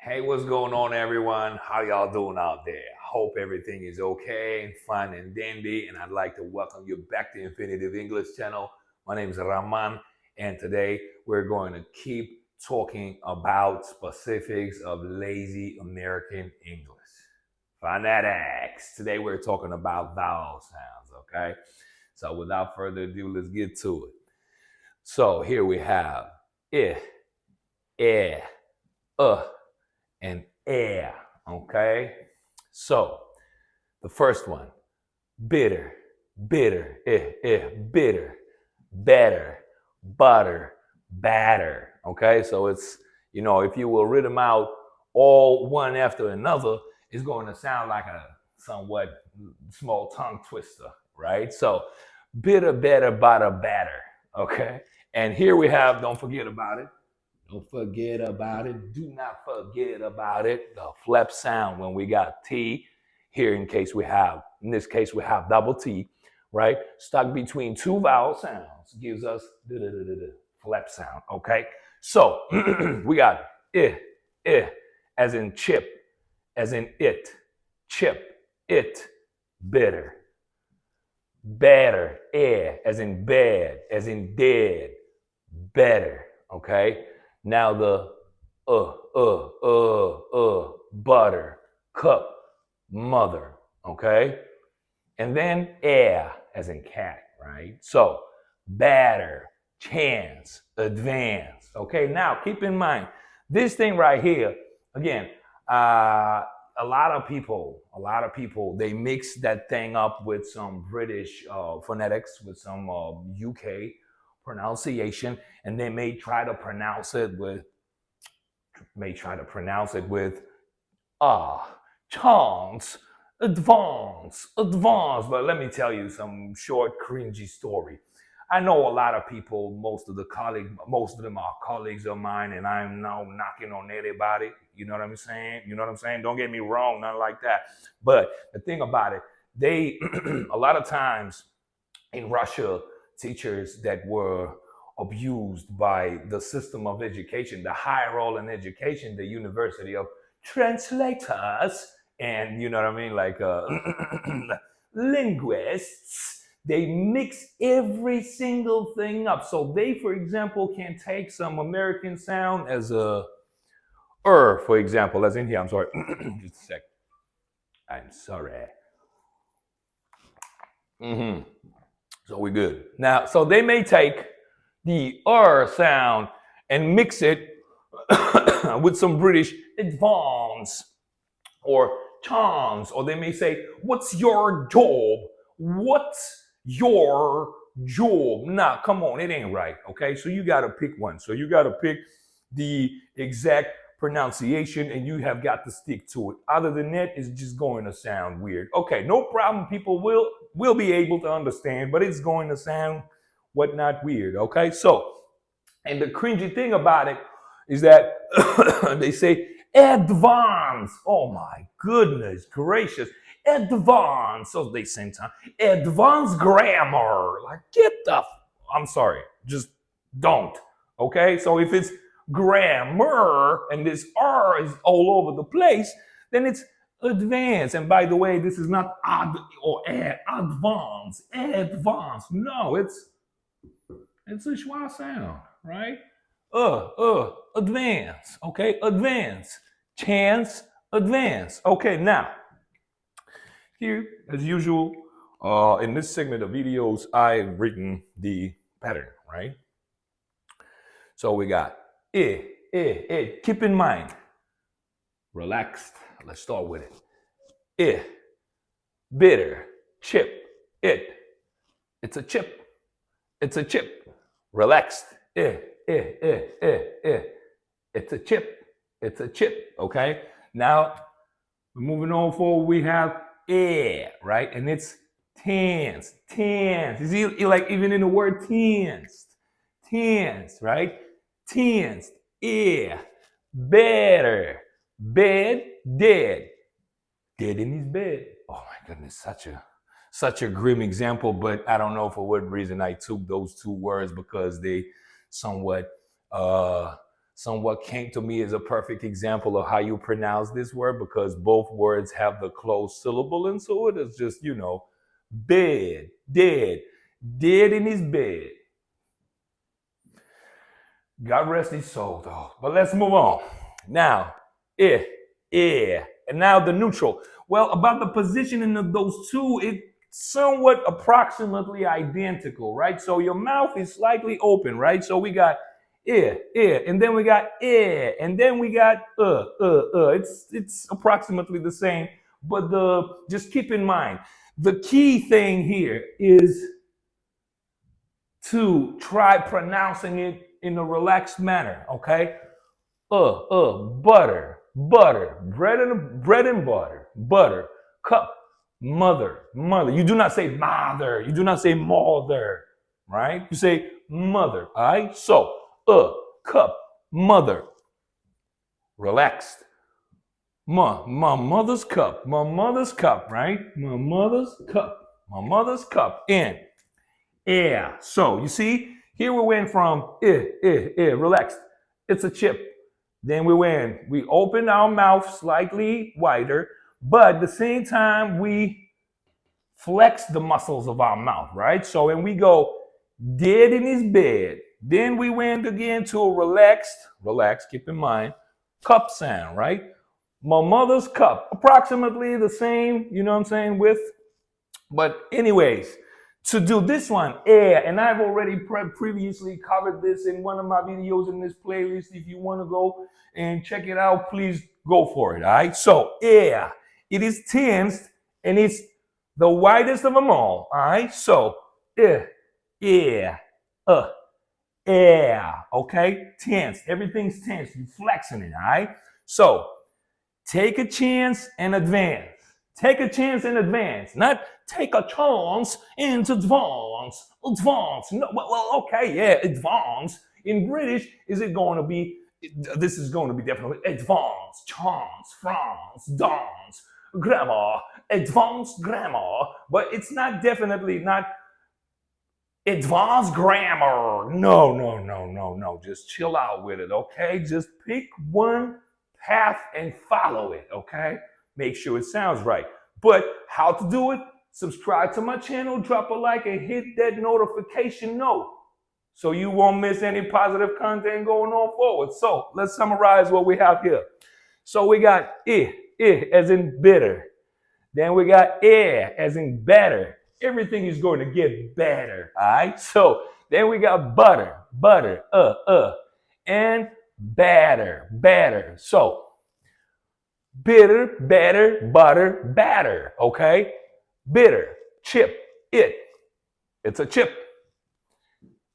Hey, what's going on, everyone? How y'all doing out there? Hope everything is okay and fine and dandy. And I'd like to welcome you back to Infinitive English channel. My name is Rahman, and today we're going to keep talking about specifics of lazy American English. Phonetics. Today we're talking about vowel sounds, okay? So without further ado, let's get to it. So here we have I, and air, okay? So the first one, bitter, bitter, bitter, better, butter, batter, okay? So it's, if you will read them out all one after another, it's going to sound like a somewhat small tongue twister, right? So bitter, better, butter, batter, okay? And here we have, don't forget about it. Don't forget about it. Do not forget about it. The flap sound when we got T here in this case, we have double T, right? Stuck between two vowel sounds gives us the flap sound, okay? So we got as in chip, as in it, chip, it, bitter. Better, as in bed, as in dead, better, okay? Now the butter, cup, mother, okay? And then air, as in cat, right? So batter, chance, advance, okay? Now keep in mind, this thing right here, again, a lot of people, they mix that thing up with some British phonetics, with some UK pronunciation, and they may try to pronounce it with chance, advance. But let me tell you some short cringy story. I know a lot of people, most of them are colleagues of mine, and I'm now knocking on anybody. You know what I'm saying? Don't get me wrong, nothing like that. But the thing about it, they a lot of times in Russia, teachers that were abused by the system of education, the high role in education, the university of translators, and you know what I mean, like linguists, they mix every single thing up. So they, for example, can take some American sound as a for example, as in here. I'm sorry. Just a sec. I'm sorry. So we're good. Now, so they may take the sound and mix it with some British advance or chance, or they may say, what's your job? What's your job? Nah, come on, it ain't right, okay? So you got to pick one. So you got to pick the exact pronunciation, and you have got to stick to it. Other than that, it's just going to sound weird. Okay, no problem. People will be able to understand, but it's going to sound not weird, okay? So, and the cringy thing about it is that they say advance. Oh my goodness gracious. Advance. So they same time. Advanced grammar. Like, I'm sorry. Just don't. Okay? So if it's grammar and this R is all over the place, then it's advanced. And by the way, this is not advance. No, it's a schwa sound, right? Advance, okay? Advance, chance, advance. Okay, now, here, as usual, in this segment of videos, I've written the pattern, right? So we got keep in mind, relaxed. Let's start with it. Bitter, chip, it's a chip. It's a chip. Relaxed. It's a chip. It's a chip. Okay. Now, moving on forward, we have air, right? And it's tense. You see, like even in the word tense, right? Tense. Air. Better. Bed. Dead. Dead in his bed. Oh my goodness, such a grim example, but I don't know for what reason I took those two words, because they somewhat somewhat came to me as a perfect example of how you pronounce this word, because both words have the closed syllable into it. It's just, bed, dead, dead in his bed. God rest his soul, though. But let's move on. Now, and now the neutral. Well, about the positioning of those two, it's somewhat approximately identical, right? So your mouth is slightly open, right? So we got and then we got and then we got It's approximately the same, but just keep in mind, the key thing here is to try pronouncing it in a relaxed manner, okay? Butter, bread and butter, cup, mother. You do not say mother, you do not say mother, right? You say mother, all right? So, cup, mother, relaxed. My mother's cup, right? My mother's cup, in. Yeah. So you see, here we went from relaxed. It's a chip. Then we opened our mouth slightly wider, but at the same time we flex the muscles of our mouth, right? So when we go dead in his bed, then we went again to a relaxed, keep in mind, cup sound, right? My mother's cup, approximately the same, you know what I'm saying, with, but anyways, to do this one, and I've already previously covered this in one of my videos in this playlist. If you want to go and check it out, please go for it, all right? So, it is tensed, and it's the widest of them all right? So, okay? Tense, everything's tense, you flexing it, all right? So, take a chance and advance. Take a chance and advance, not take a chance and advance. Advance. No, well, okay, yeah, advance. In British, is it going to be, this is going to be definitely advance, chance, France, dance, grammar, advanced grammar, but it's not definitely not advanced grammar. No. Just chill out with it, okay? Just pick one path and follow it, okay? Make sure it sounds right. But how to do it? Subscribe to my channel, drop a like, and hit that notification note so you won't miss any positive content going on forward. So let's summarize what we have here. So we got as in bitter. Then we got as in better. Everything is going to get better, all right? So then we got butter, and batter. So bitter, better, butter, batter, okay? Bitter, chip, it's a chip.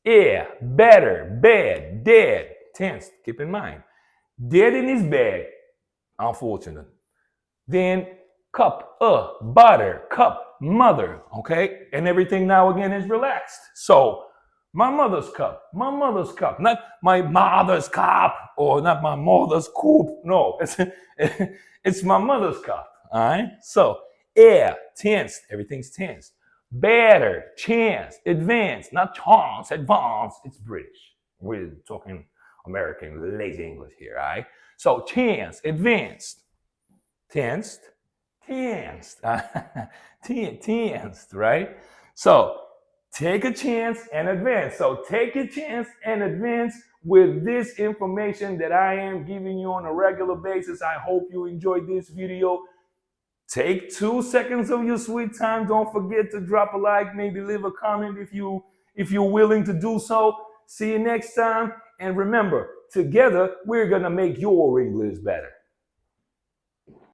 Better, bed, dead, tense, keep in mind. Dead in his bed, unfortunate. Then cup, butter, cup, mother, okay? And everything now again is relaxed. So my mother's cup, not my mother's cup or not my mother's coop. No, it's my mother's cup, all right? So, tense, everything's tense. Better, chance, advance, not chance, advance. It's British. We're talking American, lazy English here, all right? So, chance, advanced, tensed, right? So, take a chance and advance. So take a chance and advance with this information that I am giving you on a regular basis. I hope you enjoyed this video. Take 2 seconds of your sweet time. Don't forget to drop a like, maybe leave a comment if you're willing to do so. See you next time. And remember, together, we're going to make your English better.